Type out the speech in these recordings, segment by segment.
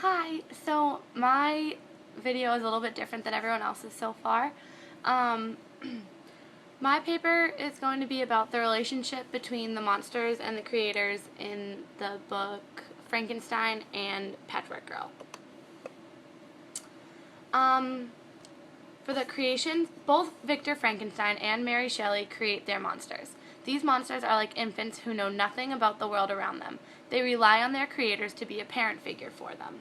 Hi, so my video is a little bit different than everyone else's so far. Um, my paper is going to be about the relationship between the monsters and the creators in the book Frankenstein and Patchwork Girl. For the creation, both Victor Frankenstein and Mary Shelley create their monsters. These monsters are like infants who know nothing about the world around them. They rely on their creators to be a parent figure for them.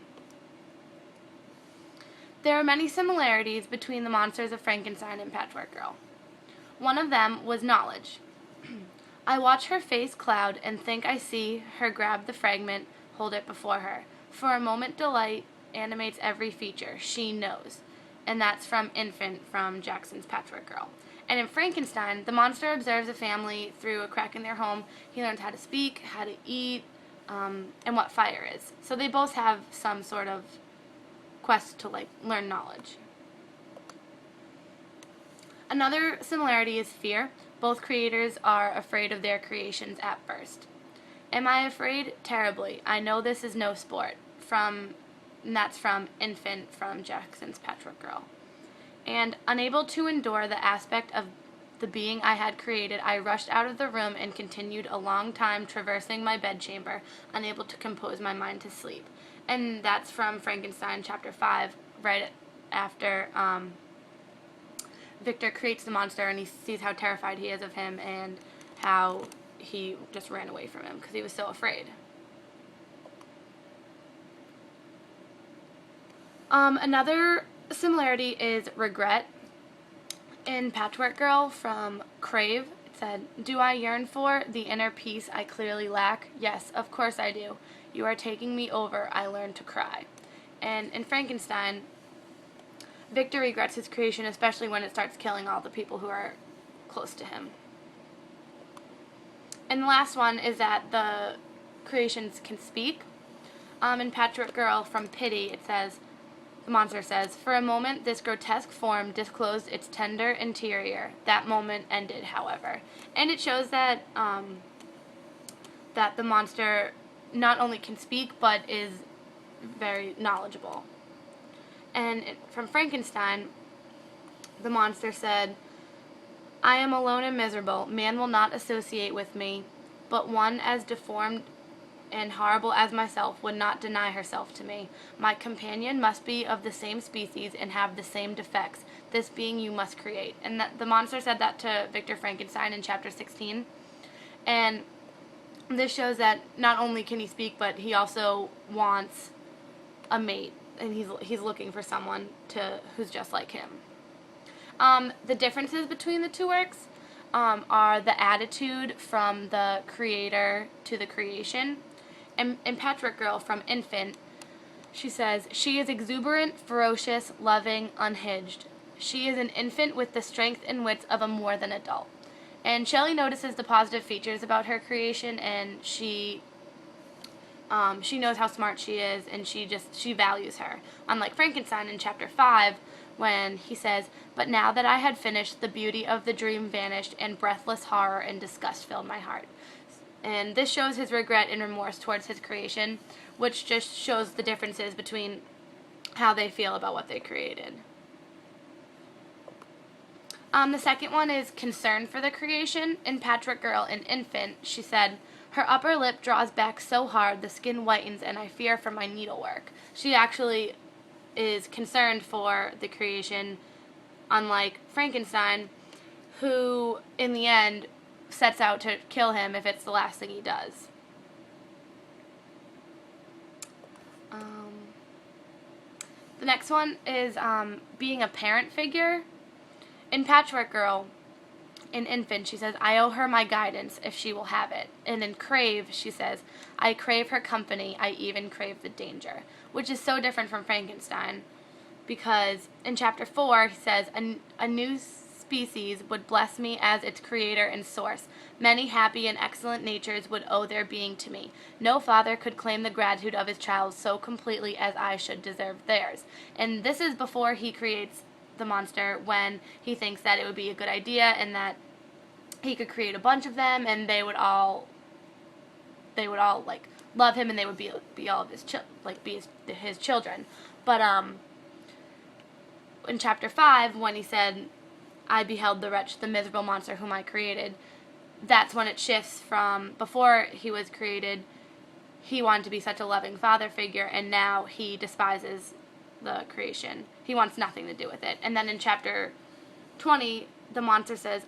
There are many similarities between the monsters of Frankenstein and Patchwork Girl. One of them was knowledge. I watch her face cloud and think I see her grab the fragment, hold it before her. For a moment delight animates every feature. She knows. And that's from Infant from Jackson's Patchwork Girl. And in Frankenstein, the monster observes a family through a crack in their home. He learns how to speak, how to eat, and what fire is. So they both have some sort of quest to learn knowledge. Another similarity is fear. Both creators are afraid of their creations at first. Am I afraid? Terribly. I know this is no sport. And that's from Infant from Jackson's Patchwork Girl. And unable to endure the aspect of the being I had created, I rushed out of the room and continued a long time traversing my bedchamber, unable to compose my mind to sleep. And that's from Frankenstein chapter 5, right after Victor creates the monster and he sees how terrified he is of him and how he just ran away from him because he was so afraid. Another similarity is regret. In Patchwork Girl from Crave, it said, "Do I yearn for the inner peace I clearly lack? Yes, of course I do. You are taking me over. I learned to cry." And in Frankenstein, Victor regrets his creation, especially when it starts killing all the people who are close to him. And the last one is that the creations can speak. In Patchwork Girl from Pity, it says, the monster says, "For a moment this grotesque form disclosed its tender interior. That moment ended, however." And it shows that that the monster not only can speak but is very knowledgeable. And from Frankenstein, the monster said, "I am alone and miserable. Man will not associate with me, but one as deformed and horrible as myself would not deny herself to me. My companion must be of the same species and have the same defects. This being you must create." And the monster said that to Victor Frankenstein in chapter 16. And this shows that not only can he speak, but he also wants a mate, and he's looking for someone who's just like him. The differences between the two works are the attitude from the creator to the creation. In Patchwork Girl from Infant, she says, "She is exuberant, ferocious, loving, unhinged. She is an infant with the strength and wits of a more than adult." And Shelley notices the positive features about her creation, and she knows how smart she is, and she values her. Unlike Frankenstein in chapter 5, when he says, "But now that I had finished, the beauty of the dream vanished, and breathless horror and disgust filled my heart." And this shows his regret and remorse towards his creation, which just shows the differences between how they feel about what they created. The second one is concern for the creation. In Patchwork Girl and Infant, she said, "Her upper lip draws back so hard the skin whitens and I fear for my needlework." She actually is concerned for the creation, unlike Frankenstein, who in the end sets out to kill him if it's the last thing he does. The next one is being a parent figure. In Patchwork Girl, in Infant, she says, "I owe her my guidance if she will have it." And in Crave, she says, "I crave her company, I even crave the danger," which is so different from Frankenstein, because in chapter 4, he says, a new species would bless me as its creator and source. Many happy and excellent natures would owe their being to me. No father could claim the gratitude of his child so completely as I should deserve theirs." And this is before he creates the monster, when he thinks that it would be a good idea and that he could create a bunch of them and they would all love him and they would be all of his his children. But in chapter 5, when he said, "I beheld the wretch, the miserable monster whom I created," that's when it shifts from before he was created, he wanted to be such a loving father figure, and now he despises the creation. He wants nothing to do with it. And then in chapter 20, the monster says,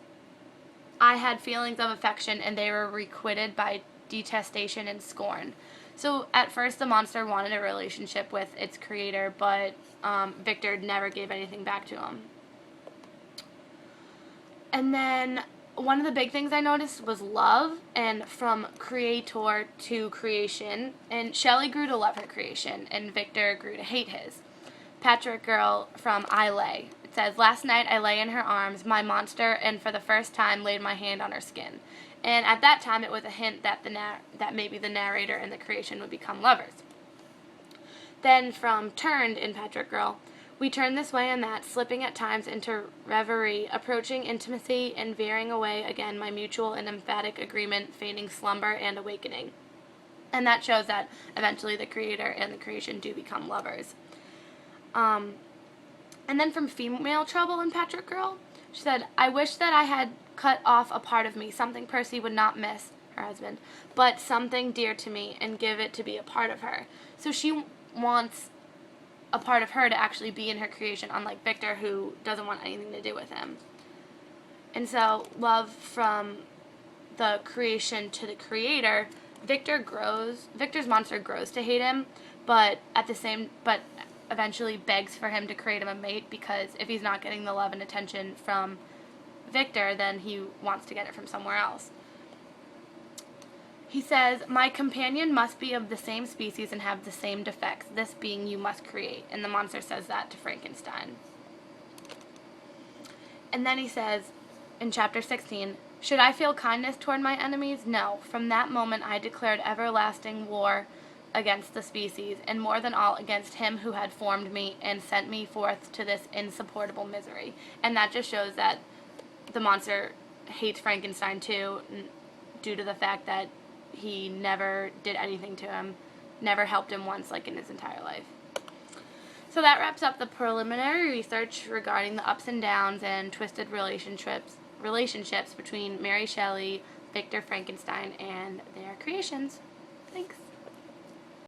"I had feelings of affection, and they were requited by detestation and scorn." So at first the monster wanted a relationship with its creator, but Victor never gave anything back to him. And then one of the big things I noticed was love, and from creator to creation. And Shelley grew to love her creation, and Victor grew to hate his. Patrick Girl from I Lay. It says, "Last night I lay in her arms, my monster, and for the first time laid my hand on her skin." And at that time it was a hint that that maybe the narrator and the creation would become lovers. Then from Turned in Patrick Girl, "We turn this way and that, slipping at times into reverie, approaching intimacy and veering away again, my mutual and emphatic agreement, feigning slumber and awakening." And that shows that eventually the creator and the creation do become lovers. And then from Female Trouble in Patrick Girl, she said, "I wish that I had cut off a part of me, something Percy would not miss," her husband, "but something dear to me, and give it to be a part of her." So she wants a part of her to actually be in her creation, unlike Victor, who doesn't want anything to do with him. And so love from the creation to the creator, Victor's monster grows to hate him, but eventually begs for him to create him a mate, because if he's not getting the love and attention from Victor, then he wants to get it from somewhere else. He says, "My companion must be of the same species and have the same defects. This being you must create." And the monster says that to Frankenstein. And then he says, in chapter 16, "Should I feel kindness toward my enemies? No. From that moment I declared everlasting war against the species, and more than all against him who had formed me and sent me forth to this insupportable misery." And that just shows that the monster hates Frankenstein too, due to the fact that he never did anything to him, never helped him once, like in his entire life. So that wraps up the preliminary research regarding the ups and downs and twisted relationships between Mary Shelley, Victor Frankenstein, and their creations. Thanks.